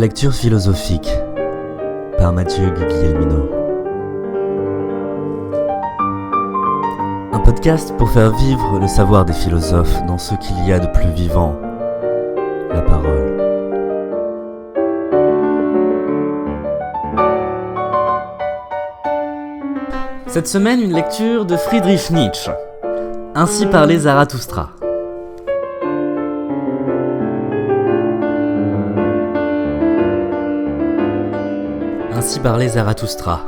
lecture philosophique par Mathieu Guglielmino. Un podcast pour faire vivre le savoir des philosophes dans ce qu'il y a de plus vivant, la parole. Cette semaine, une lecture de Friedrich Nietzsche. Ainsi parlait Zarathustra. Ainsi parlait Zarathustra.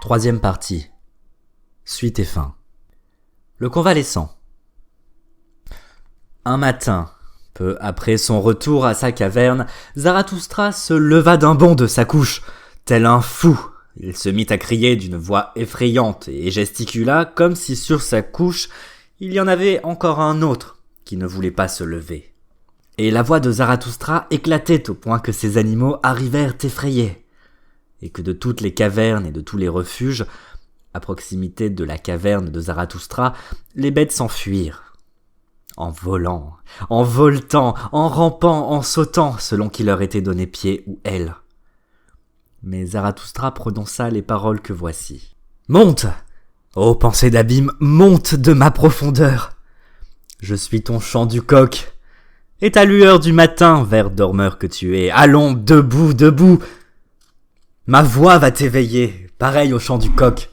Troisième partie. Suite et fin. Le convalescent. Un matin, peu après son retour à sa caverne, Zarathustra se leva d'un bond de sa couche, tel un fou. Il se mit à crier d'une voix effrayante et gesticula comme si sur sa couche, il y en avait encore un autre qui ne voulait pas se lever. Et la voix de Zarathustra éclatait au point que ces animaux arrivèrent effrayés, et que de toutes les cavernes et de tous les refuges, à proximité de la caverne de Zarathustra, les bêtes s'enfuirent. En volant, en voltant, en rampant, en sautant, selon qu'il leur était donné pied ou aile. Mais Zarathustra prononça les paroles que voici. « Monte, ô pensée d'abîme, monte de ma profondeur. Je suis ton chant du coq, et ta lueur du matin, ver dormeur que tu es. Allons, debout, debout. Ma voix va t'éveiller, pareil au chant du coq.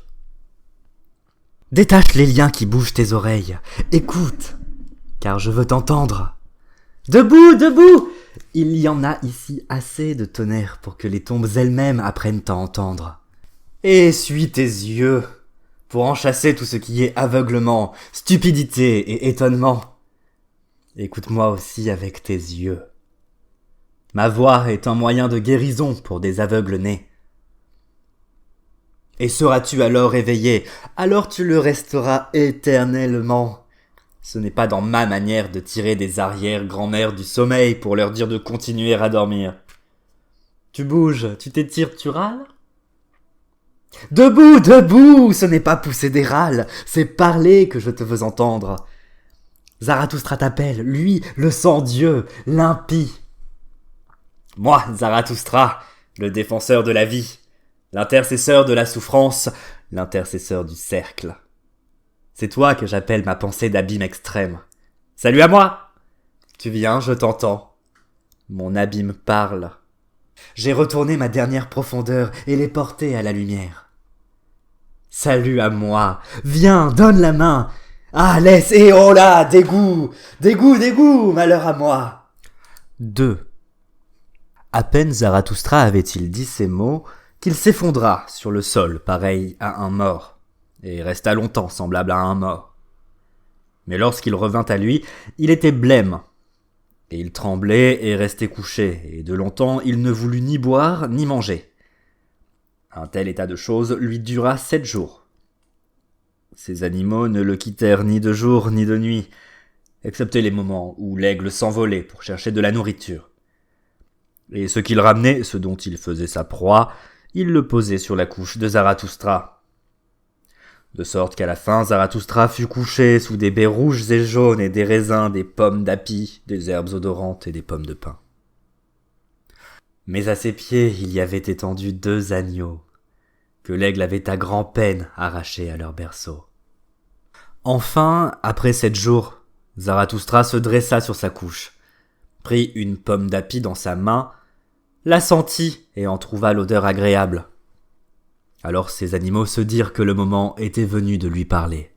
Détache les liens qui bougent tes oreilles. Écoute, car je veux t'entendre. Debout, debout! Il y en a ici assez de tonnerre pour que les tombes elles-mêmes apprennent à entendre. Essuie tes yeux pour en chasser tout ce qui est aveuglement, stupidité et étonnement. Écoute-moi aussi avec tes yeux. Ma voix est un moyen de guérison pour des aveugles nés. Et seras-tu alors éveillé? Alors tu le resteras éternellement. Ce n'est pas dans ma manière de tirer des arrière-grand-mères du sommeil pour leur dire de continuer à dormir. Tu bouges, tu t'étires, tu râles? Debout, debout! Ce n'est pas pousser des râles, c'est parler que je te veux entendre. Zarathustra t'appelle, lui, le sang-dieu, l'impie. Moi, Zarathustra, le défenseur de la vie, l'intercesseur de la souffrance, l'intercesseur du cercle. C'est toi que j'appelle ma pensée d'abîme extrême. Salut à moi! Tu viens, je t'entends. Mon abîme parle. J'ai retourné ma dernière profondeur et l'ai portée à la lumière. Salut à moi! Viens, donne la main! Ah, laisse! Et oh là! Dégoût! Dégoût, dégoût! Malheur à moi! 2. À peine Zarathustra avait-il dit ces mots qu'il s'effondra sur le sol, pareil à un mort. Et resta longtemps semblable à un mort. Mais lorsqu'il revint à lui, il était blême. Et il tremblait et restait couché, et de longtemps il ne voulut ni boire ni manger. Un tel état de choses lui dura 7 jours. Ces animaux ne le quittèrent ni de jour ni de nuit, excepté les moments où l'aigle s'envolait pour chercher de la nourriture. Et ce qu'il ramenait, ce dont il faisait sa proie, il le posait sur la couche de Zarathustra. De sorte qu'à la fin, Zarathustra fut couché sous des baies rouges et jaunes et des raisins, des pommes d'api, des herbes odorantes et des pommes de pin. Mais à ses pieds, il y avait étendu 2 agneaux, que l'aigle avait à grand-peine arrachés à leur berceau. Enfin, après 7 jours, Zarathustra se dressa sur sa couche, prit une pomme d'api dans sa main, la sentit et en trouva l'odeur agréable. Alors ces animaux se dirent que le moment était venu de lui parler.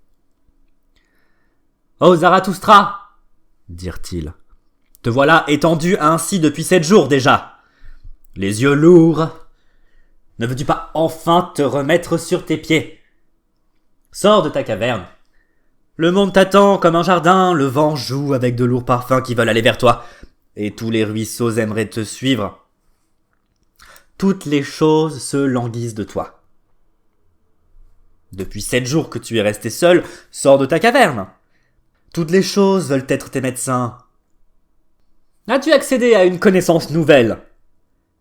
« Oh Zarathustra !» dirent-ils. « Te voilà étendu ainsi depuis 7 jours déjà. Les yeux lourds. Ne veux-tu pas enfin te remettre sur tes pieds? Sors de ta caverne. Le monde t'attend comme un jardin, le vent joue avec de lourds parfums qui veulent aller vers toi, et tous les ruisseaux aimeraient te suivre. Toutes les choses se languissent de toi. Depuis 7 jours que tu es resté seul, sors de ta caverne. Toutes les choses veulent être tes médecins. As-tu accédé à une connaissance nouvelle,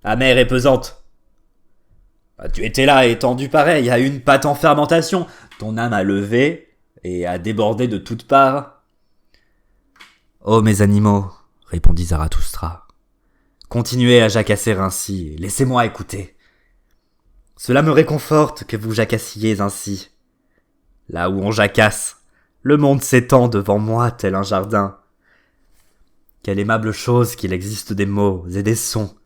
amère et pesante? Tu étais là étendu pareil à une pâte en fermentation. Ton âme a levé et a débordé de toutes parts. « Oh mes animaux, répondit Zarathustra, Continuez à jacasser ainsi, et laissez-moi écouter. Cela me réconforte que vous jacassiez ainsi. Là où on jacasse, le monde s'étend devant moi tel un jardin. Quelle aimable chose qu'il existe des mots et des sons.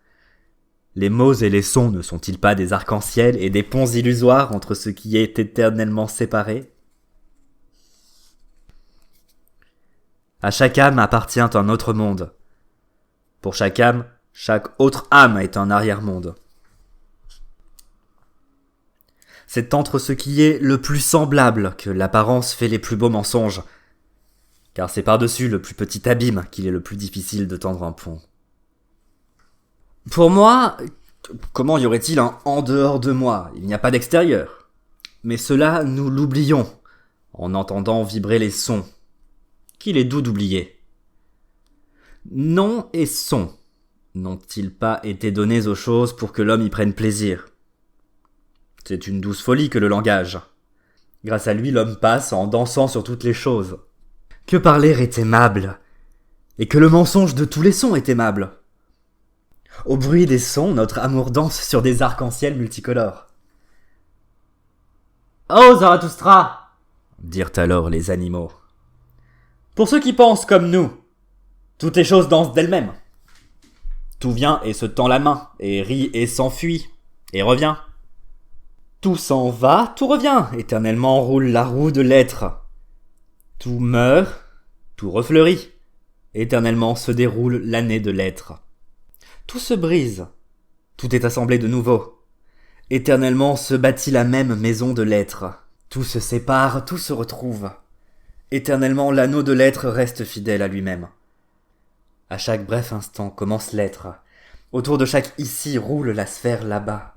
Les mots et les sons ne sont-ils pas des arcs-en-ciel et des ponts illusoires entre ce qui est éternellement séparé? À chaque âme appartient un autre monde. Pour chaque âme, chaque autre âme est un arrière-monde. C'est entre ce qui est le plus semblable que l'apparence fait les plus beaux mensonges, car c'est par-dessus le plus petit abîme qu'il est le plus difficile de tendre un pont. Pour moi, comment y aurait-il un en dehors de moi? Il n'y a pas d'extérieur. Mais cela, nous l'oublions, en entendant vibrer les sons. Qu'il est doux d'oublier. Nom et son n'ont-ils pas été donnés aux choses pour que l'homme y prenne plaisir? C'est une douce folie que le langage. Grâce à lui, l'homme passe en dansant sur toutes les choses. Que parler est aimable, et que le mensonge de tous les sons est aimable. Au bruit des sons, notre amour danse sur des arcs-en-ciel multicolores. « Oh, Zarathustra !» dirent alors les animaux. « Pour ceux qui pensent comme nous, toutes les choses dansent d'elles-mêmes. Tout vient et se tend la main, et rit et s'enfuit, et revient. Tout s'en va, tout revient, éternellement roule la roue de l'être. Tout meurt, tout refleurit, éternellement se déroule l'année de l'être. Tout se brise, tout est assemblé de nouveau. Éternellement se bâtit la même maison de l'être. Tout se sépare, tout se retrouve. Éternellement l'anneau de l'être reste fidèle à lui-même. À chaque bref instant commence l'être. Autour de chaque ici roule la sphère là-bas.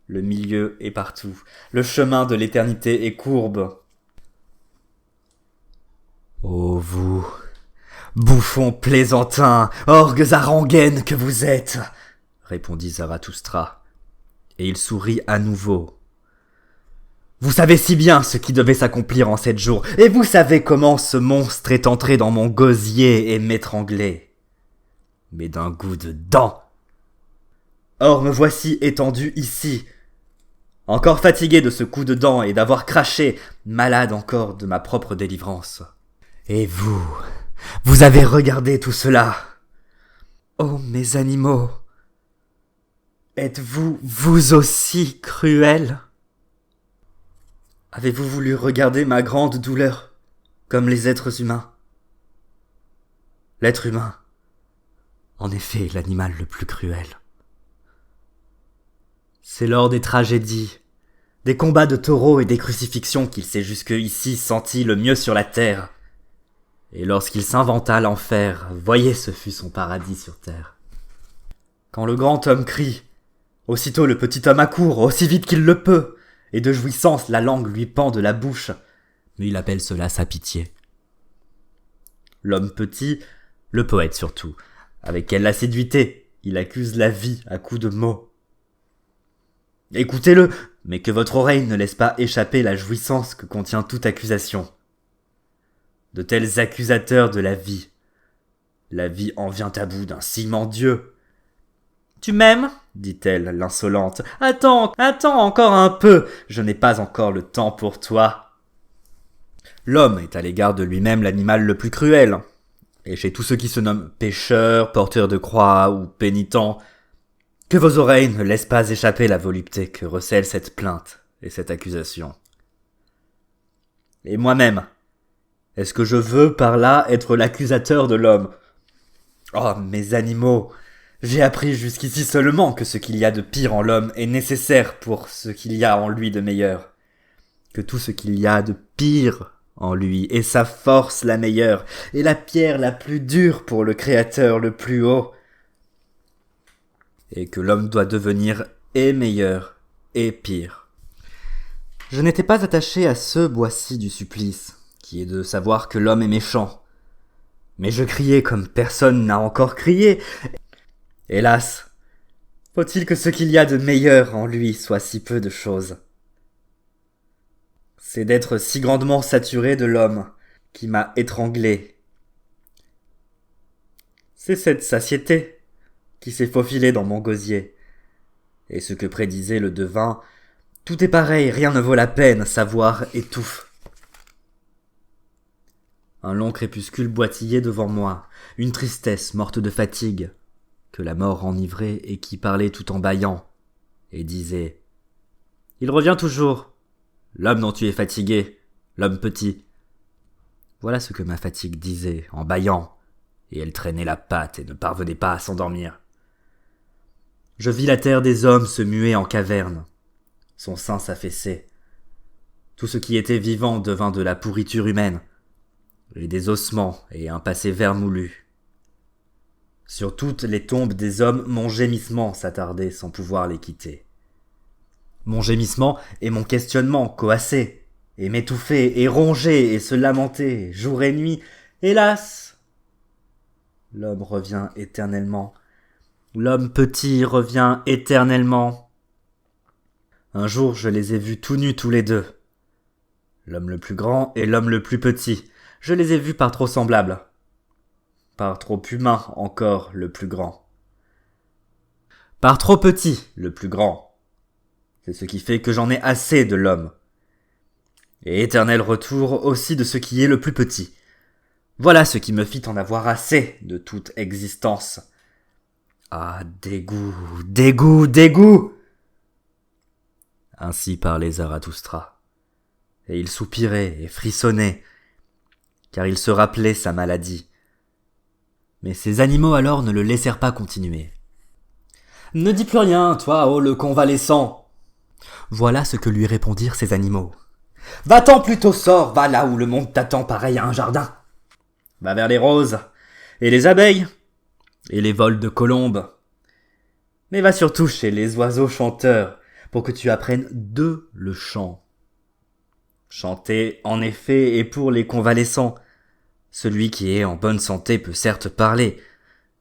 Le milieu est partout. Le chemin de l'éternité est courbe. Ô vous, bouffons plaisantins, orgues à rengaine que vous êtes, répondit Zarathustra, et il sourit à nouveau. Vous savez si bien ce qui devait s'accomplir en 7 jours, et vous savez comment ce monstre est entré dans mon gosier et m'étranglé. Mais d'un goût de dents. Or me voici étendu ici, encore fatigué de ce coup de dents et d'avoir craché, malade encore de ma propre délivrance. Et vous avez regardé tout cela. Oh mes animaux, êtes-vous vous aussi cruels? Avez-vous voulu regarder ma grande douleur, comme les êtres humains? L'être humain, en effet, est l'animal le plus cruel. C'est lors des tragédies, des combats de taureaux et des crucifixions qu'il s'est jusque ici senti le mieux sur la terre. Et lorsqu'il s'inventa l'enfer, voyez, ce fut son paradis sur terre. Quand le grand homme crie, aussitôt le petit homme accourt, aussi vite qu'il le peut, et de jouissance la langue lui pend de la bouche, mais il appelle cela sa pitié. L'homme petit, le poète surtout, avec quelle assiduité il accuse la vie à coups de mots. Écoutez-le, mais que votre oreille ne laisse pas échapper la jouissance que contient toute accusation. De tels accusateurs de la vie en vient à bout d'un ciment Dieu. Tu m'aimes, dit-elle, l'insolente. Attends encore un peu, je n'ai pas encore le temps pour toi. L'homme est à l'égard de lui-même l'animal le plus cruel. Et chez tous ceux qui se nomment pécheurs, porteurs de croix ou pénitents, que vos oreilles ne laissent pas échapper la volupté que recèle cette plainte et cette accusation. Et moi-même, est-ce que je veux par là être l'accusateur de l'homme? Oh, mes animaux, j'ai appris jusqu'ici seulement que ce qu'il y a de pire en l'homme est nécessaire pour ce qu'il y a en lui de meilleur. Que tout ce qu'il y a de pire en lui est sa force la meilleure, et la pierre la plus dure pour le Créateur le plus haut. Et que l'homme doit devenir et meilleur et pire. Je n'étais pas attaché à ce bois-ci du supplice, qui est de savoir que l'homme est méchant. Mais je criais comme personne n'a encore crié. Hélas, faut-il que ce qu'il y a de meilleur en lui soit si peu de choses? C'est d'être si grandement saturé de l'homme qui m'a étranglé. C'est cette satiété, qui s'est faufilé dans mon gosier. Et ce que prédisait le devin, tout est pareil, rien ne vaut la peine, savoir étouffe. Un long crépuscule boitillait devant moi, une tristesse morte de fatigue, que la mort enivrait et qui parlait tout en bâillant, et disait « Il revient toujours, l'homme dont tu es fatigué, l'homme petit. » Voilà ce que ma fatigue disait en bâillant, et elle traînait la patte et ne parvenait pas à s'endormir. Je vis la terre des hommes se muer en caverne. Son sein s'affaissait. Tout ce qui était vivant devint de la pourriture humaine, et des ossements et un passé vermoulu. Sur toutes les tombes des hommes, mon gémissement s'attardait sans pouvoir les quitter. Mon gémissement et mon questionnement coassaient, et m'étouffaient, et rongeaient, et se lamentaient, jour et nuit. Hélas! L'homme revient éternellement. L'homme petit revient éternellement. Un jour, je les ai vus tout nus tous les deux. L'homme le plus grand et l'homme le plus petit. Je les ai vus par trop semblables. Par trop humain encore le plus grand. Par trop petit le plus grand. C'est ce qui fait que j'en ai assez de l'homme. Et éternel retour aussi de ce qui est le plus petit. Voilà ce qui me fit en avoir assez de toute existence. Ah, dégoût, dégoût, dégoût! Ainsi parlait Zarathustra. Et il soupirait et frissonnait, car il se rappelait sa maladie. Mais ces animaux alors ne le laissèrent pas continuer. « Ne dis plus rien, toi, oh le convalescent !» Voilà ce que lui répondirent ces animaux. « Va-t'en plutôt, sors, va là où le monde t'attend pareil à un jardin. Va vers les roses, et les abeilles, et les vols de colombes. Mais va surtout chez les oiseaux chanteurs, pour que tu apprennes d'eux le chant. Chanter, en effet, est pour les convalescents. Celui qui est en bonne santé peut certes parler,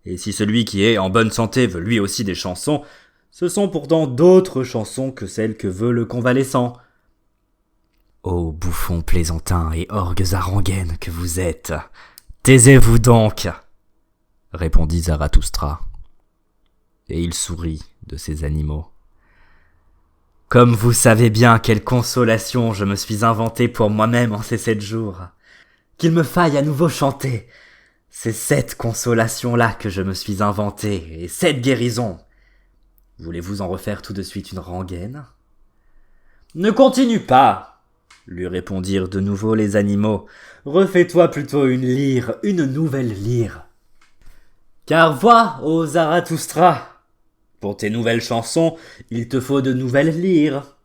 et si celui qui est en bonne santé veut lui aussi des chansons, ce sont pourtant d'autres chansons que celles que veut le convalescent. Ô bouffons plaisantins et orgues à rengaine que vous êtes, taisez-vous donc, répondit Zarathustra. Et il sourit de ces animaux. Comme vous savez bien quelle consolation je me suis inventé pour moi-même en ces 7 jours. Qu'il me faille à nouveau chanter. C'est cette consolation-là que je me suis inventé, et cette guérison. Voulez-vous en refaire tout de suite une rengaine? Ne continue pas, lui répondirent de nouveau les animaux. Refais-toi plutôt une lyre, une nouvelle lyre. Car vois, ô Zarathustra, pour tes nouvelles chansons, il te faut de nouvelles lyres.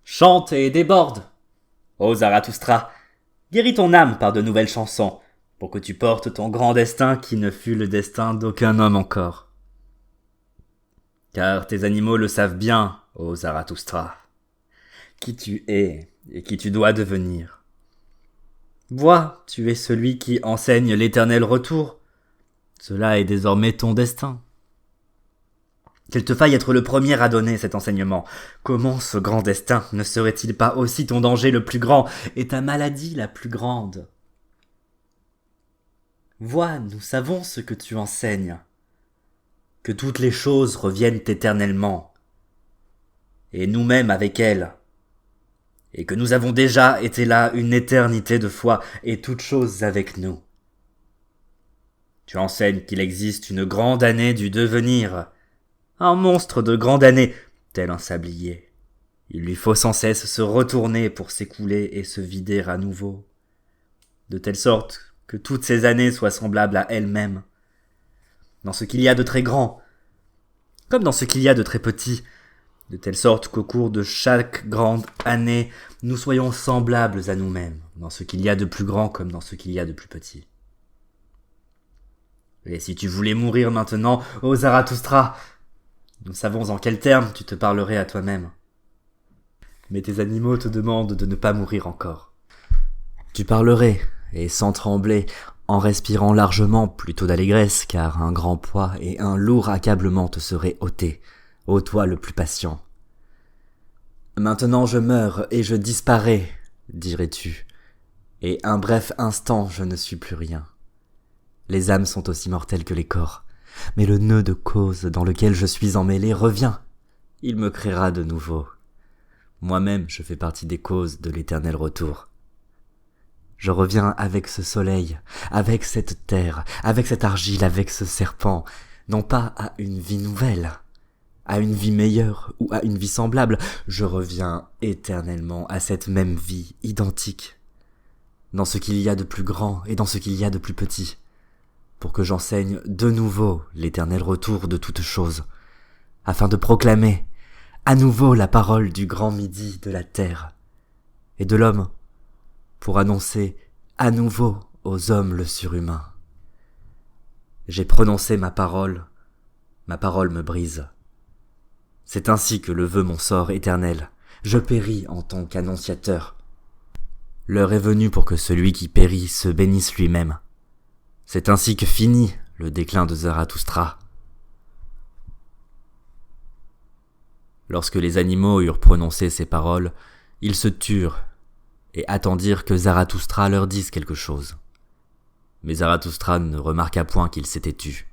Chante et déborde, ô Zarathustra, guéris ton âme par de nouvelles chansons, pour que tu portes ton grand destin qui ne fut le destin d'aucun homme encore. Car tes animaux le savent bien, ô Zarathustra, qui tu es et qui tu dois devenir. Vois, tu es celui qui enseigne l'éternel retour. Cela est désormais ton destin. Qu'il te faille être le premier à donner cet enseignement. Comment ce grand destin ne serait-il pas aussi ton danger le plus grand et ta maladie la plus grande? Vois, nous savons ce que tu enseignes. Que toutes les choses reviennent éternellement. Et nous-mêmes avec elles. Et que nous avons déjà été là une éternité de fois et toutes choses avec nous. Tu enseignes qu'il existe une grande année du devenir, un monstre de grande année, tel un sablier. Il lui faut sans cesse se retourner pour s'écouler et se vider à nouveau, de telle sorte que toutes ces années soient semblables à elles-mêmes. Dans ce qu'il y a de très grand, comme dans ce qu'il y a de très petit, de telle sorte qu'au cours de chaque grande année, nous soyons semblables à nous-mêmes, dans ce qu'il y a de plus grand comme dans ce qu'il y a de plus petit. Et si tu voulais mourir maintenant, ô Zarathustra, nous savons en quels termes tu te parlerais à toi-même. Mais tes animaux te demandent de ne pas mourir encore. Tu parlerais, et sans trembler, en respirant largement plutôt d'allégresse, car un grand poids et un lourd accablement te seraient ôtés, ô toi le plus patient. Maintenant je meurs et je disparais, dirais-tu, et un bref instant je ne suis plus rien. Les âmes sont aussi mortelles que les corps. Mais le nœud de cause dans lequel je suis emmêlé revient. Il me créera de nouveau. Moi-même, je fais partie des causes de l'éternel retour. Je reviens avec ce soleil, avec cette terre, avec cette argile, avec ce serpent, non pas à une vie nouvelle, à une vie meilleure ou à une vie semblable, je reviens éternellement à cette même vie identique, dans ce qu'il y a de plus grand et dans ce qu'il y a de plus petit, pour que j'enseigne de nouveau l'éternel retour de toutes choses, afin de proclamer à nouveau la parole du grand midi de la terre et de l'homme, pour annoncer à nouveau aux hommes le surhumain. J'ai prononcé ma parole me brise. C'est ainsi que le veut mon sort éternel, je péris en tant qu'annonciateur. L'heure est venue pour que celui qui périt se bénisse lui-même. C'est ainsi que finit le déclin de Zarathustra. Lorsque les animaux eurent prononcé ces paroles, ils se turent et attendirent que Zarathustra leur dise quelque chose. Mais Zarathustra ne remarqua point qu'il s'était tu.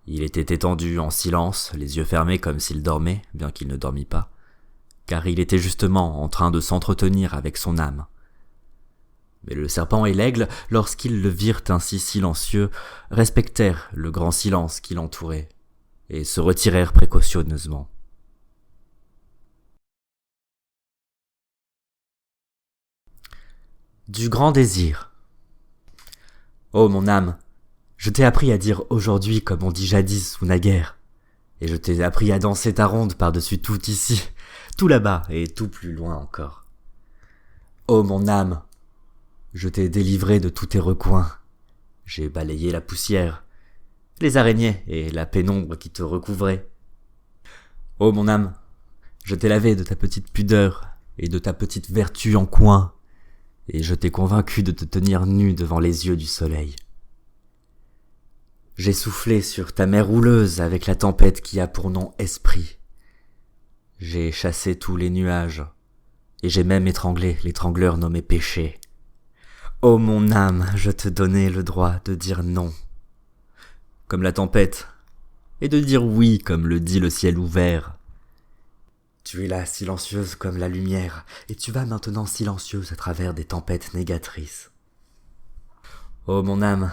Il était étendu en silence, les yeux fermés comme s'il dormait, bien qu'il ne dormît pas, car il était justement en train de s'entretenir avec son âme. Mais le serpent et l'aigle, lorsqu'ils le virent ainsi silencieux, respectèrent le grand silence qui l'entourait, et se retirèrent précautionneusement. Du grand désir. Ô mon âme, je t'ai appris à dire aujourd'hui comme on dit jadis ou naguère, et je t'ai appris à danser ta ronde par-dessus tout ici, tout là-bas et tout plus loin encore. Ô mon âme, je t'ai délivré de tous tes recoins, j'ai balayé la poussière, les araignées et la pénombre qui te recouvraient. Ô mon âme, je t'ai lavé de ta petite pudeur et de ta petite vertu en coin, et je t'ai convaincu de te tenir nu devant les yeux du soleil. J'ai soufflé sur ta mer houleuse avec la tempête qui a pour nom esprit. J'ai chassé tous les nuages, et j'ai même étranglé l'étrangleur nommé péché. Ô mon âme, je te donnais le droit de dire non, comme la tempête, et de dire oui comme le dit le ciel ouvert. Tu es là silencieuse comme la lumière, et tu vas maintenant silencieuse à travers des tempêtes négatrices. Ô mon âme,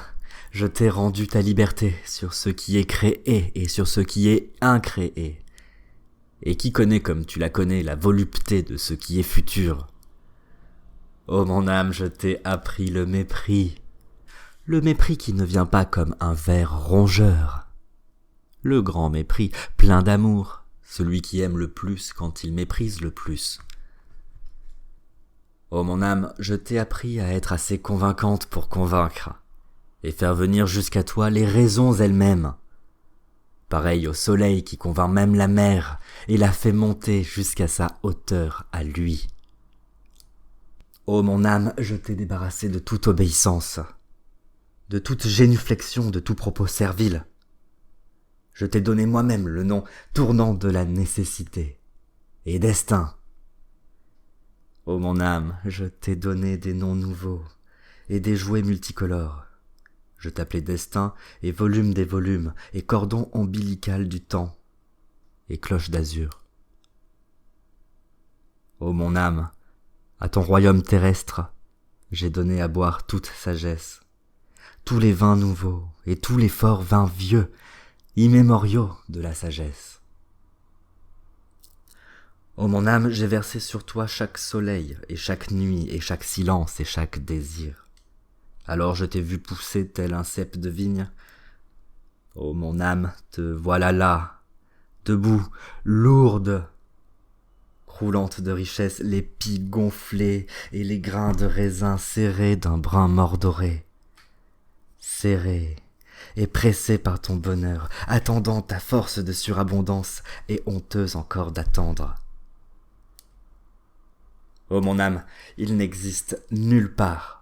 je t'ai rendu ta liberté sur ce qui est créé et sur ce qui est incréé. Et qui connaît comme tu la connais la volupté de ce qui est futur? Ô mon âme, je t'ai appris le mépris qui ne vient pas comme un ver rongeur. Le grand mépris, plein d'amour, celui qui aime le plus quand il méprise le plus. Ô mon âme, je t'ai appris à être assez convaincante pour convaincre, et faire venir jusqu'à toi les raisons elles-mêmes. Pareil au soleil qui convainc même la mer, et la fait monter jusqu'à sa hauteur à lui. Ô mon âme, je t'ai débarrassé de toute obéissance, de toute génuflexion, de tout propos servile. Je t'ai donné moi-même le nom tournant de la nécessité et destin. Ô mon âme, je t'ai donné des noms nouveaux et des jouets multicolores. Je t'appelais destin et volume des volumes et cordon ombilical du temps et cloche d'azur. Ô mon âme, à ton royaume terrestre, j'ai donné à boire toute sagesse, tous les vins nouveaux et tous les forts vins vieux, immémoriaux de la sagesse. Ô mon âme, j'ai versé sur toi chaque soleil et chaque nuit et chaque silence et chaque désir. Alors je t'ai vu pousser tel un cep de vigne. Ô mon âme, te voilà là, debout, lourde, croulante de richesse, les pis gonflés et les grains de raisin serrés d'un brin mordoré. Serrés et pressée par ton bonheur, attendant ta force de surabondance et honteuse encore d'attendre. Ô mon âme, il n'existe nulle part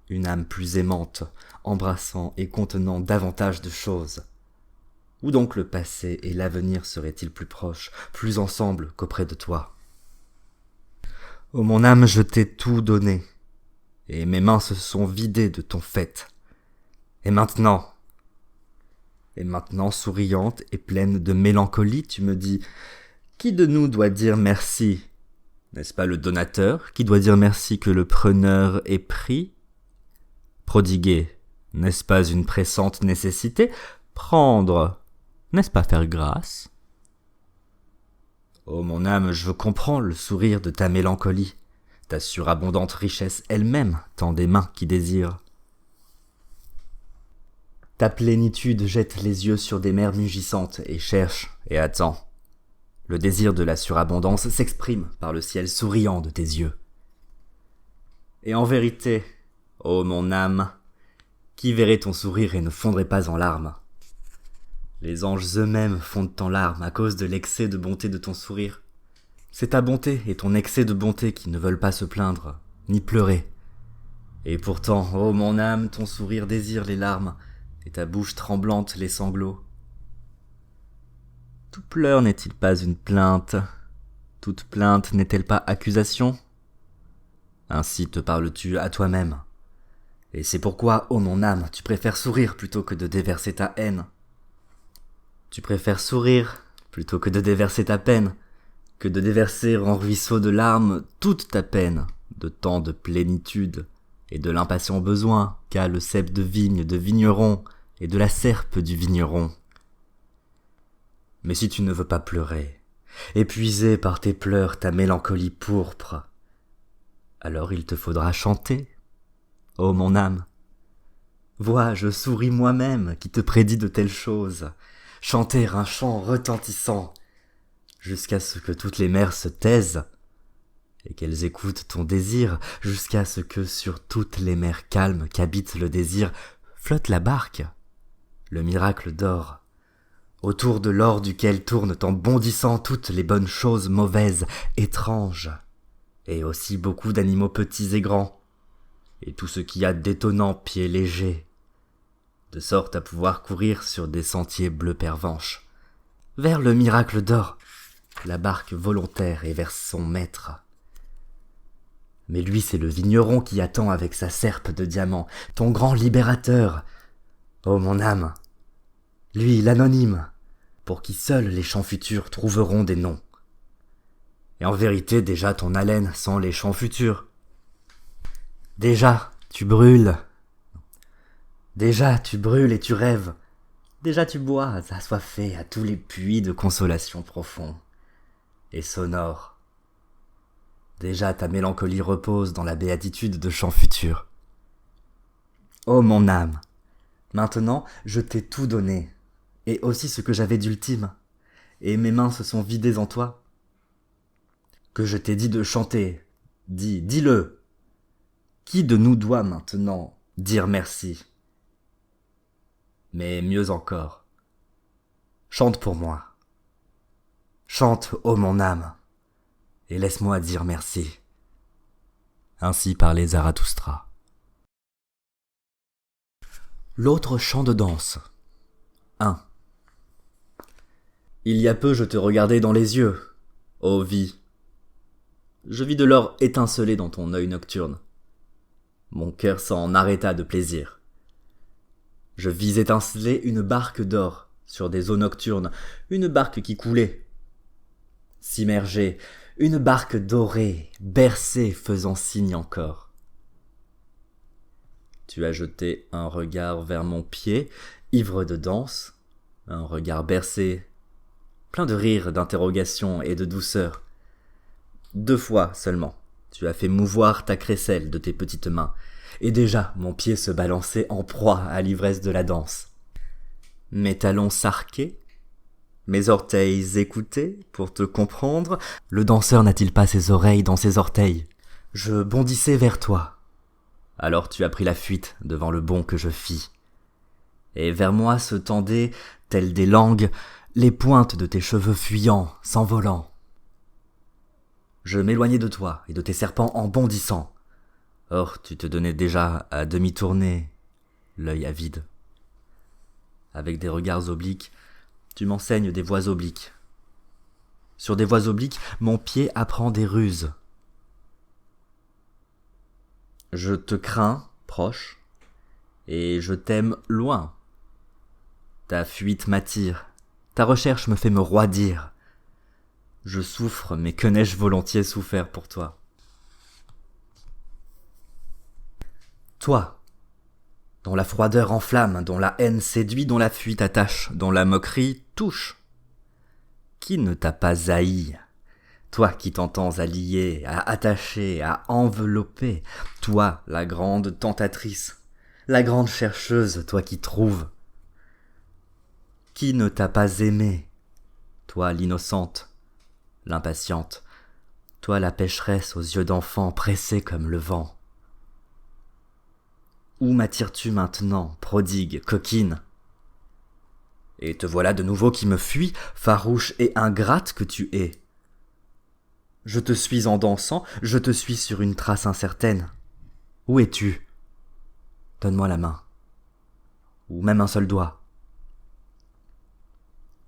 une âme plus aimante, embrassant et contenant davantage de choses. Où donc le passé et l'avenir seraient-ils plus proches, plus ensemble qu'auprès de toi? Ô mon âme, je t'ai tout donné, et mes mains se sont vidées de ton fait. Et maintenant, Et maintenant, souriante et pleine de mélancolie, tu me dis « Qui de nous doit dire merci ? N'est-ce pas le donateur qui doit dire merci que le preneur ait pris ? Prodiguer, n'est-ce pas une pressante nécessité ? Prendre, n'est-ce pas faire grâce ? Oh mon âme, je comprends le sourire de ta mélancolie. Ta surabondante richesse elle-même tend des mains qui désirent. Ta plénitude jette les yeux sur des mers mugissantes et cherche et attend. Le désir de la surabondance s'exprime par le ciel souriant de tes yeux. Et en vérité, ô mon âme, qui verrait ton sourire et ne fondrait pas en larmes ? Les anges eux-mêmes fondent en larmes à cause de l'excès de bonté de ton sourire. C'est ta bonté et ton excès de bonté qui ne veulent pas se plaindre, ni pleurer. Et pourtant, ô mon âme, ton sourire désire les larmes, et ta bouche tremblante les sanglots. Tout pleur n'est-il pas une plainte ? Toute plainte n'est-elle pas accusation ? Ainsi te parles-tu à toi-même. Et c'est pourquoi, ô mon âme, tu préfères sourire plutôt que de déverser ta haine. Tu préfères sourire plutôt que de déverser ta peine, que de déverser en ruisseau de larmes toute ta peine, de tant de plénitude, et de l'impatient besoin qu'a le cep de vigne de vigneron, et de la serpe du vigneron. Mais si tu ne veux pas pleurer, épuiser par tes pleurs ta mélancolie pourpre, alors il te faudra chanter, ô mon âme. Vois, je souris moi-même qui te prédis de telles choses, chanter un chant retentissant, jusqu'à ce que toutes les mers se taisent, et qu'elles écoutent ton désir, jusqu'à ce que sur toutes les mers calmes qu'habite le désir, flotte la barque, le miracle d'or, autour de l'or duquel tournent en bondissant toutes les bonnes choses mauvaises, étranges, et aussi beaucoup d'animaux petits et grands, et tout ce qu'il y a d'étonnant pieds légers, de sorte à pouvoir courir sur des sentiers bleu pervenche, vers le miracle d'or, la barque volontaire et vers son maître. Mais lui, c'est le vigneron qui attend avec sa serpe de diamant, ton grand libérateur, ô mon âme. Lui, l'anonyme, pour qui seuls les champs futurs trouveront des noms. Et en vérité, déjà ton haleine sent les champs futurs. Déjà, tu brûles. Déjà, tu brûles et tu rêves. Déjà, tu bois, assoiffé à tous les puits de consolation profonds et sonores. Déjà, ta mélancolie repose dans la béatitude de champs futurs. Ô mon âme, maintenant, je t'ai tout donné, et aussi ce que j'avais d'ultime, et mes mains se sont vidées en toi. Que je t'ai dit de chanter, dis-le. Qui de nous doit maintenant dire merci ? Mais mieux encore, chante pour moi. Chante, ô mon âme, et laisse-moi dire merci. Ainsi parlait Zarathustra. L'autre chant de danse. 1. Il y a peu je te regardais dans les yeux, ô vie. Je vis de l'or étinceler dans ton œil nocturne. Mon cœur s'en arrêta de plaisir. Je vis étinceler une barque d'or sur des eaux nocturnes, une barque qui coulait. S'immerger, une barque dorée, bercée, faisant signe encore. Tu as jeté un regard vers mon pied, ivre de danse, un regard bercé, plein de rire, d'interrogation et de douceur. 2 fois seulement, tu as fait mouvoir ta crécelle de tes petites mains, et déjà mon pied se balançait en proie à l'ivresse de la danse. Mes talons s'arquaient, mes orteils écoutaient pour te comprendre. Le danseur n'a-t-il pas ses oreilles dans ses orteils ? Je bondissais vers toi. Alors tu as pris la fuite devant le bond que je fis. Et vers moi se tendaient, telles des langues, les pointes de tes cheveux fuyants, s'envolant. Je m'éloignais de toi et de tes serpents en bondissant. Or tu te donnais déjà à demi tourner, l'œil avide. Avec des regards obliques, tu m'enseignes des voies obliques. Sur des voies obliques, mon pied apprend des ruses. Je te crains, proche, et je t'aime loin. Ta fuite m'attire, ta recherche me fait me roidir. Je souffre, mais que n'ai-je volontiers souffert pour toi. Toi, dont la froideur enflamme, dont la haine séduit, dont la fuite attache, dont la moquerie touche. Qui ne t'a pas haï? Toi qui t'entends à lier, à attacher, à envelopper, toi la grande tentatrice, la grande chercheuse, toi qui trouves. Qui ne t'a pas aimé? Toi l'innocente, l'impatiente, toi la pécheresse aux yeux d'enfant pressés comme le vent. Où m'attires-tu maintenant, prodigue, coquine? Et te voilà de nouveau qui me fuis, farouche et ingrate que tu es. Je te suis en dansant, je te suis sur une trace incertaine. Où es-tu? Donne-moi la main. Ou même un seul doigt.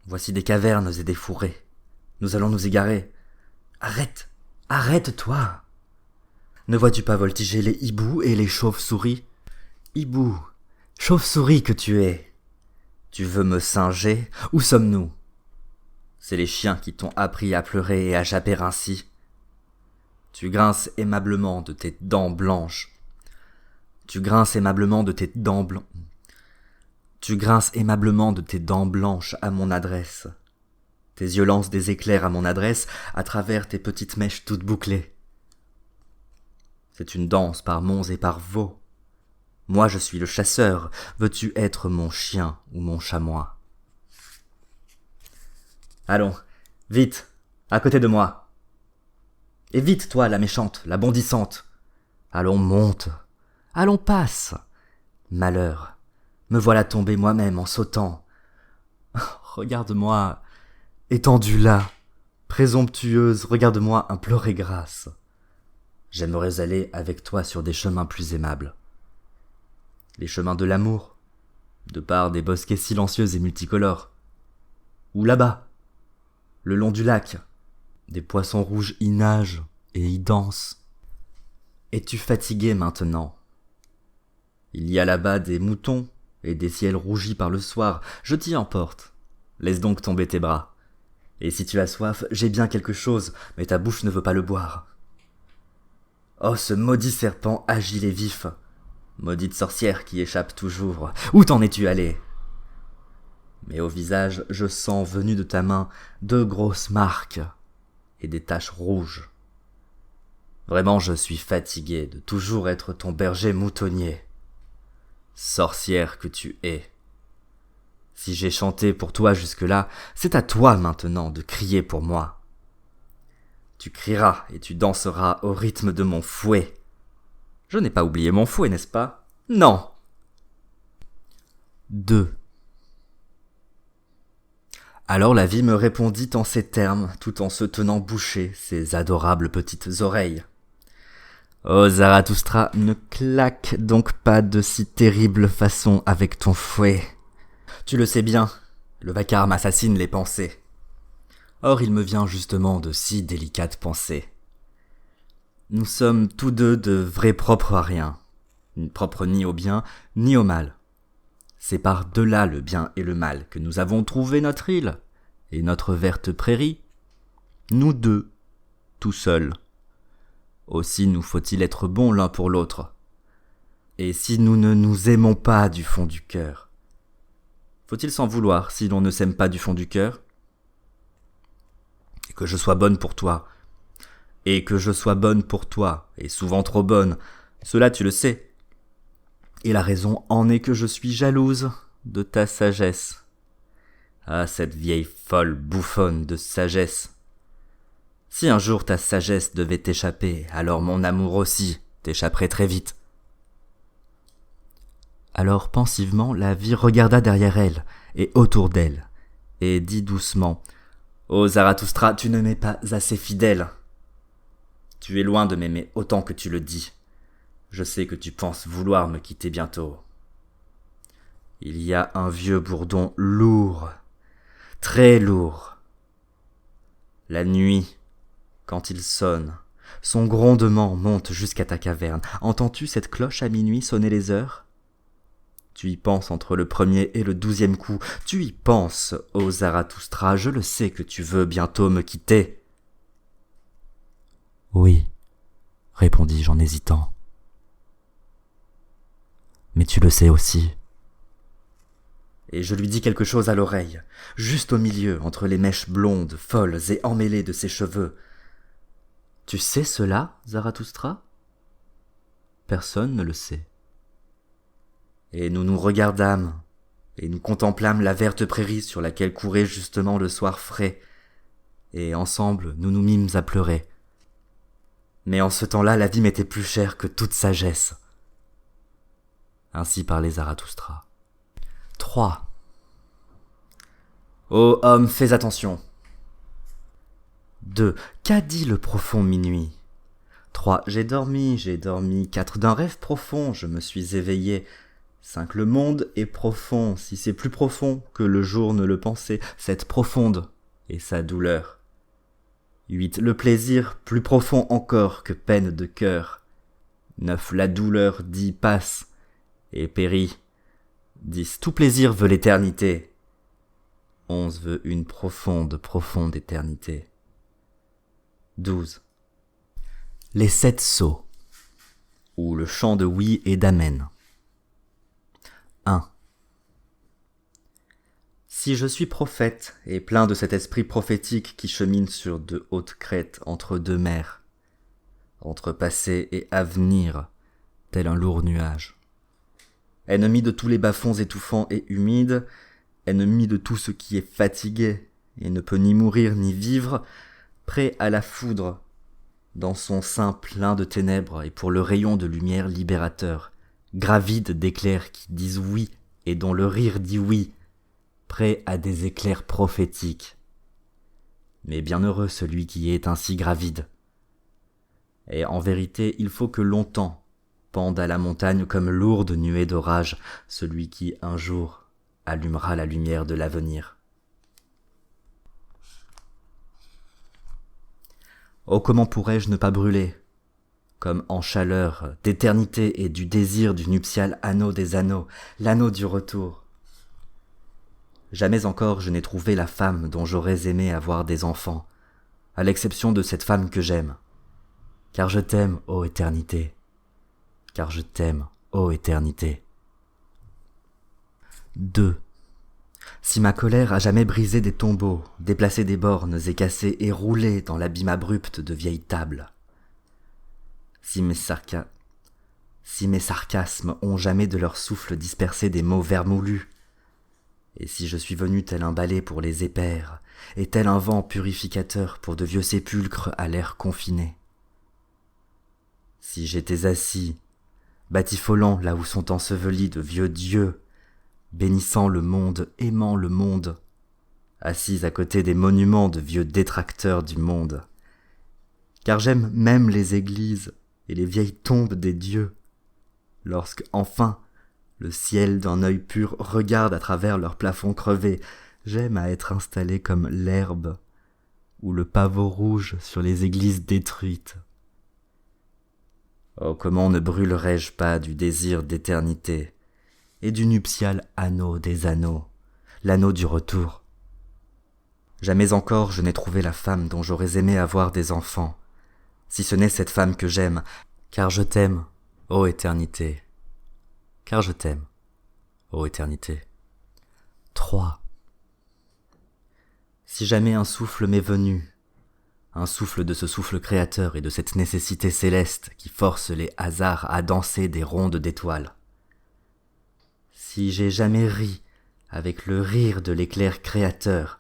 Voici des cavernes et des fourrés. Nous allons nous égarer. Arrête, arrête-toi. Ne vois-tu pas voltiger les hiboux et les chauves-souris? Hibou, chauve-souris que tu es. Tu veux me singer? Où sommes-nous? C'est les chiens qui t'ont appris à pleurer et à japper ainsi. Tu grinces aimablement de tes dents blanches. Tu grinces aimablement de tes dents blanches. Tu grinces aimablement de tes dents blanches à mon adresse. Tes yeux lancent des éclairs à mon adresse à travers tes petites mèches toutes bouclées. C'est une danse par monts et par vaux. Moi je suis le chasseur, veux-tu être mon chien ou mon chamois? Allons, vite, à côté de moi. Et vite, toi, la méchante, la bondissante. Allons, monte, allons, passe. Malheur, me voilà tombé moi-même en sautant. Regarde-moi, étendue là, présomptueuse, regarde-moi implorer grâce. J'aimerais aller avec toi sur des chemins plus aimables. Les chemins de l'amour, de par des bosquets silencieux et multicolores. Ou là-bas, le long du lac, des poissons rouges y nagent et y dansent. Es-tu fatigué maintenant? Il y a là-bas des moutons et des ciels rougis par le soir, je t'y emporte. Laisse donc tomber tes bras. Et si tu as soif, j'ai bien quelque chose, mais ta bouche ne veut pas le boire. Oh, ce maudit serpent agile et vif! Maudite sorcière qui échappe toujours, où t'en es-tu allé? Mais au visage, je sens venues de ta main 2 grosses marques et des taches rouges. Vraiment, je suis fatigué de toujours être ton berger moutonnier. Sorcière que tu es. Si j'ai chanté pour toi jusque-là, c'est à toi maintenant de crier pour moi. Tu crieras et tu danseras au rythme de mon fouet. Je n'ai pas oublié mon fouet, n'est-ce pas? Non. 2. Alors la vie me répondit en ces termes, tout en se tenant bouchée, ses adorables petites oreilles. Oh Zarathustra, ne claque donc pas de si terrible façon avec ton fouet. Tu le sais bien, le vacarme assassine les pensées. Or il me vient justement de si délicates pensées. Nous sommes tous deux de vrais propres à rien, propres ni au bien ni au mal. C'est par delà le bien et le mal que nous avons trouvé notre île et notre verte prairie. Nous deux, tout seuls. Aussi nous faut-il être bons l'un pour l'autre. Et si nous ne nous aimons pas du fond du cœur, faut-il s'en vouloir si l'on ne s'aime pas du fond du cœur? Et que je sois bonne pour toi, et que je sois bonne pour toi, et souvent trop bonne, cela tu le sais. Et la raison en est que je suis jalouse de ta sagesse. Ah, cette vieille folle bouffonne de sagesse. Si un jour ta sagesse devait t'échapper, alors mon amour aussi t'échapperait très vite. Alors pensivement, la vie regarda derrière elle et autour d'elle, et dit doucement « Ô Zarathustra, tu ne m'es pas assez fidèle. Tu es loin de m'aimer autant que tu le dis. Je sais que tu penses vouloir me quitter bientôt. Il y a un vieux bourdon lourd, très lourd. La nuit, quand il sonne, son grondement monte jusqu'à ta caverne. Entends-tu cette cloche à minuit sonner les heures? Tu y penses entre le premier et le 12e coup. Tu y penses, ô Zarathustra, je le sais que tu veux bientôt me quitter. Oui, répondis-je en hésitant. Mais tu le sais aussi. Et je lui dis quelque chose à l'oreille, juste au milieu, entre les mèches blondes, folles et emmêlées de ses cheveux. Tu sais cela, Zarathustra ? Personne ne le sait. Et nous nous regardâmes, et nous contemplâmes la verte prairie sur laquelle courait justement le soir frais, et ensemble nous nous mîmes à pleurer. Mais en ce temps-là, la vie m'était plus chère que toute sagesse. Ainsi parlait Zarathustra. 3. Ô homme, fais attention. 2. Qu'a dit le profond minuit ? 3. J'ai dormi. 4. D'un rêve profond, je me suis éveillé. 5. Le monde est profond, si c'est plus profond que le jour ne le pensait, cette profonde est sa douleur. 8. Le plaisir, plus profond encore que peine de cœur. 9. La douleur, dit passe et périt. 10. Tout plaisir veut l'éternité. 11. Veut une profonde, profonde éternité. 12. Les 7 sceaux, ou le chant de oui et d'amen. 1. Si je suis prophète et plein de cet esprit prophétique qui chemine sur de hautes crêtes entre deux mers, entre passé et avenir, tel un lourd nuage, ennemi de tous les bas-fonds étouffants et humides, ennemi de tout ce qui est fatigué et ne peut ni mourir ni vivre, prêt à la foudre, dans son sein plein de ténèbres et pour le rayon de lumière libérateur, gravide d'éclairs qui disent oui et dont le rire dit oui, prêt à des éclairs prophétiques. Mais bienheureux celui qui est ainsi gravide. Et en vérité, il faut que longtemps pende à la montagne comme lourde nuée d'orage celui qui, un jour, allumera la lumière de l'avenir. Oh, comment pourrais-je ne pas brûler, comme en chaleur d'éternité et du désir du nuptial anneau des anneaux, l'anneau du retour. Jamais encore je n'ai trouvé la femme dont j'aurais aimé avoir des enfants, à l'exception de cette femme que j'aime. Car je t'aime, ô éternité. Car je t'aime, ô éternité. 2. Si ma colère a jamais brisé des tombeaux, déplacé des bornes et cassé et roulé dans l'abîme abrupt de vieilles tables, si mes sarcasmes ont jamais de leur souffle dispersé des mots vermoulus, et si je suis venu tel un balai pour les épaires, et tel un vent purificateur pour de vieux sépulcres à l'air confiné, si j'étais assis, batifolant là où sont ensevelis de vieux dieux, bénissant le monde, aimant le monde, assis à côté des monuments de vieux détracteurs du monde, car j'aime même les églises et les vieilles tombes des dieux, lorsque, enfin, le ciel d'un œil pur regarde à travers leurs plafonds crevés, j'aime à être installé comme l'herbe ou le pavot rouge sur les églises détruites. Oh, comment ne brûlerais-je pas du désir d'éternité et du nuptial anneau des anneaux, l'anneau du retour. Jamais encore je n'ai trouvé la femme dont j'aurais aimé avoir des enfants, si ce n'est cette femme que j'aime, car je t'aime, ô éternité, car je t'aime, ô éternité. 3. Si jamais un souffle m'est venu, un souffle de ce souffle créateur et de cette nécessité céleste qui force les hasards à danser des rondes d'étoiles, si j'ai jamais ri avec le rire de l'éclair créateur,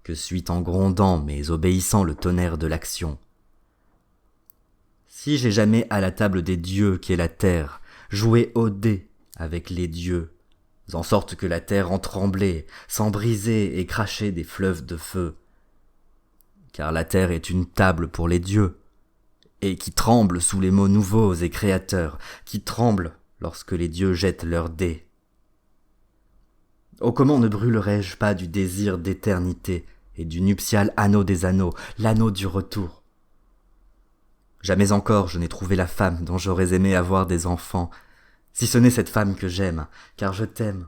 que suit en grondant mais obéissant le tonnerre de l'action, si j'ai jamais à la table des dieux qu'est la terre joué au dé avec les dieux, en sorte que la terre en tremblait, sans briser et cracher des fleuves de feu, car la terre est une table pour les dieux, et qui tremble sous les mots nouveaux et créateurs, qui tremble lorsque les dieux jettent leurs dés. Oh, comment ne brûlerais-je pas du désir d'éternité et du nuptial anneau des anneaux, l'anneau du retour. Jamais encore je n'ai trouvé la femme dont j'aurais aimé avoir des enfants, si ce n'est cette femme que j'aime, car je t'aime,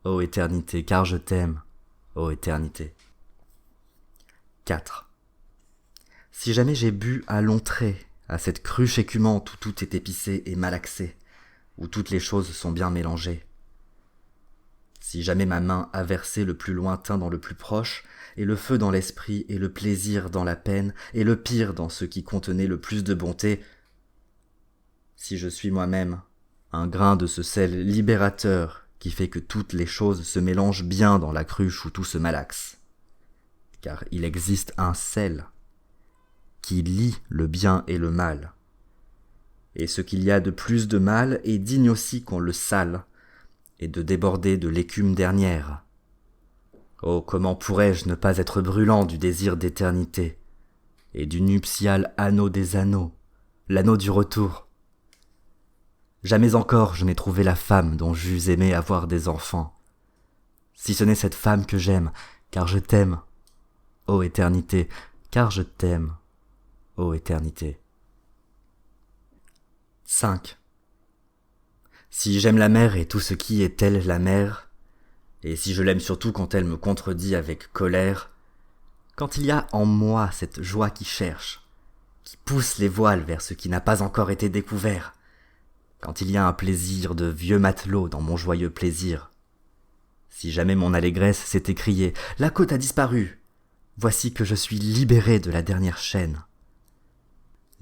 ô éternité, car je t'aime, ô éternité. 4. Si jamais j'ai bu à longs traits, à cette cruche écumante où tout est épicé et malaxé, où toutes les choses sont bien mélangées, si jamais ma main a versé le plus lointain dans le plus proche, et le feu dans l'esprit, et le plaisir dans la peine, et le pire dans ce qui contenait le plus de bonté, si je suis moi-même un grain de ce sel libérateur qui fait que toutes les choses se mélangent bien dans la cruche où tout se malaxe, car il existe un sel qui lie le bien et le mal, et ce qu'il y a de plus de mal est digne aussi qu'on le sale, et de déborder de l'écume dernière. Oh, comment pourrais-je ne pas être brûlant du désir d'éternité, et du nuptial anneau des anneaux, l'anneau du retour. Jamais encore je n'ai trouvé la femme dont j'eus aimé avoir des enfants, si ce n'est cette femme que j'aime, car je t'aime, ô éternité, car je t'aime, ô éternité. 5. Si j'aime la mer et tout ce qui est elle la mer, et si je l'aime surtout quand elle me contredit avec colère, quand il y a en moi cette joie qui cherche, qui pousse les voiles vers ce qui n'a pas encore été découvert, quand il y a un plaisir de vieux matelot dans mon joyeux plaisir, si jamais mon allégresse s'est écriée, la côte a disparu, voici que je suis libéré de la dernière chaîne.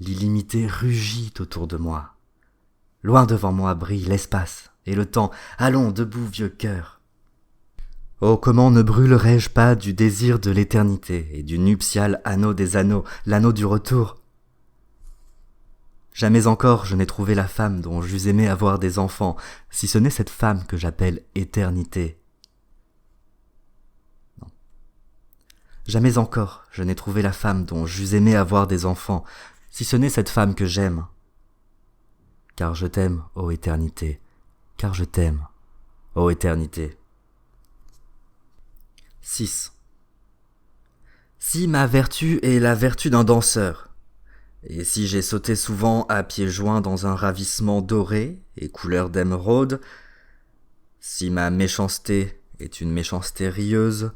L'illimité rugit autour de moi. Loin devant moi brille l'espace et le temps. Allons, debout, vieux cœur. Oh, comment ne brûlerais-je pas du désir de l'éternité et du nuptial anneau des anneaux, l'anneau du retour? Jamais encore je n'ai trouvé la femme dont j'eus aimé avoir des enfants, si ce n'est cette femme que j'appelle éternité. Non. Jamais encore je n'ai trouvé la femme dont j'eus aimé avoir des enfants, si ce n'est cette femme que j'aime. Car je t'aime, ô éternité, car je t'aime, ô éternité. 6. Si ma vertu est la vertu d'un danseur, et si j'ai sauté souvent à pieds joints dans un ravissement doré et couleur d'émeraude, si ma méchanceté est une méchanceté rieuse,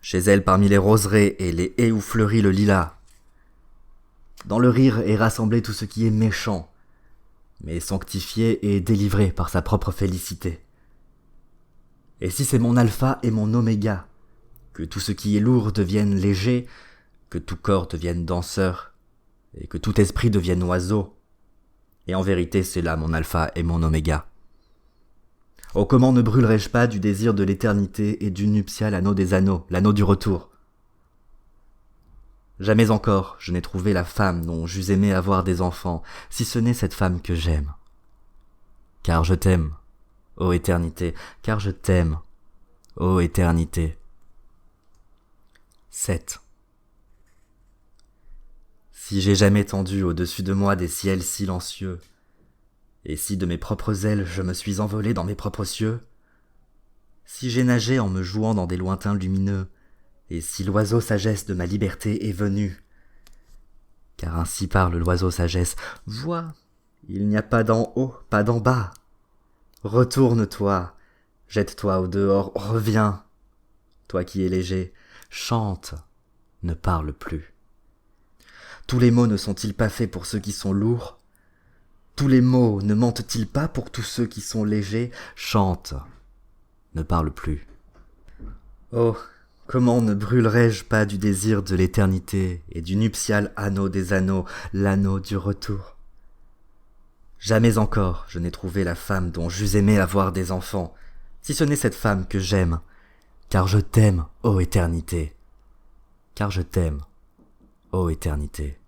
chez elle parmi les roseraies et les haies où fleurit le lilas, dans le rire est rassemblé tout ce qui est méchant, mais sanctifié et délivré par sa propre félicité. Et si c'est mon alpha et mon oméga, que tout ce qui est lourd devienne léger, que tout corps devienne danseur, et que tout esprit devienne oiseau, et en vérité c'est là mon alpha et mon oméga. Oh, comment ne brûlerais-je pas du désir de l'éternité et du nuptial anneau des anneaux, l'anneau du retour? Jamais encore je n'ai trouvé la femme dont j'eus aimé avoir des enfants, si ce n'est cette femme que j'aime. Car je t'aime, ô éternité, car je t'aime, ô éternité. 7. Si j'ai jamais tendu au-dessus de moi des ciels silencieux, et si de mes propres ailes je me suis envolé dans mes propres cieux, si j'ai nagé en me jouant dans des lointains lumineux, et si l'oiseau sagesse de ma liberté est venu, car ainsi parle l'oiseau sagesse, vois, il n'y a pas d'en haut, pas d'en bas. Retourne-toi, jette-toi au dehors, reviens. Toi qui es léger, chante, ne parle plus. Tous les mots ne sont-ils pas faits pour ceux qui sont lourds? Tous les mots ne mentent-ils pas pour tous ceux qui sont légers? Chante, ne parle plus. Oh, comment ne brûlerais-je pas du désir de l'éternité et du nuptial anneau des anneaux, l'anneau du retour? Jamais encore je n'ai trouvé la femme dont j'eus aimé avoir des enfants, si ce n'est cette femme que j'aime, car je t'aime, ô éternité, car je t'aime, ô éternité.